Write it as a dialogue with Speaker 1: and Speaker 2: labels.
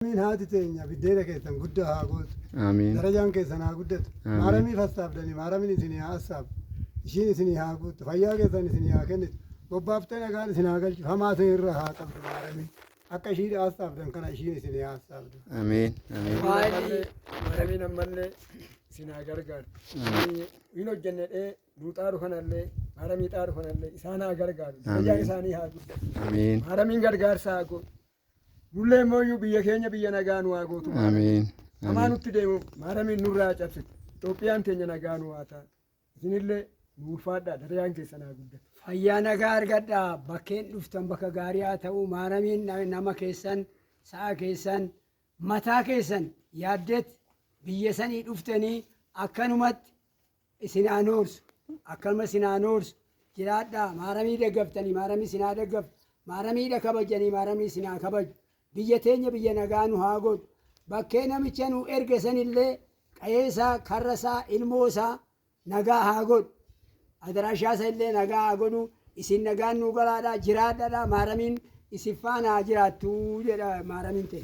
Speaker 1: Min haati teenya biddeena keessan guddaa haa gootu.
Speaker 2: Amiin.
Speaker 1: Darajaan keessan haa guddatu. Maaramii fassaabdanii maaramiin isinii haa assaabu. Ishiin isinii haa guuttu. Fayyaa keessan isinii haa kennitu. Bobbaaftee nagaan isin haa galchu. Hamaa ta'e irra haa qabdu maaramiin. Akka ishiin assaabdan kana ishiin isinii haa assaabdu.
Speaker 2: Amiin. Amiin.
Speaker 3: Maaramiin ammallee isin haa gargaaru. Hin hojjennee duuxaaru kanallee maaramii xaaru kanallee isaan haa gargaaru. Darajaan isaanii haa guddatu.
Speaker 2: Amiin.
Speaker 3: Maaramiin gargaarsa haa godhu. Nullee mooyyuu biyya keenya biyya nagaa nu haa gootu.
Speaker 2: Amiin.
Speaker 3: Hamaa nutti deemu maaramiin nurraa cabsitu. Itoophiyaan teenya nagaa nu haa taatu. Isinillee nu ulfaadhaa darajaan keessan haa guddatu.
Speaker 4: Fayyaa nagaa argadhaa bakkeen dhuftan bakka gaarii haa ta'u maaramiin nama keessan sa'a keessan mataa keessan yaaddet biyya sanii dhuftanii akkanumatti isin haa noorsu akkanuma isin haa noorsu jiraadhaa maaramii deggaftanii maaramii isin haa deggaftu maaramiidha kabajanii maaramii isin haa kabaju biyya teenya biyya nagaa nu haa godhu bakkee namicha nu erge sanillee qayeesaa karrasaa ilmoosaa nagaa haa godhu. Adaraashaa illee nagaa haa godhu isin nagaan nu galaadhaa jiraadhaadhaa maaramiin isin faana haa jiraattuu jedha maaramiin ta'e.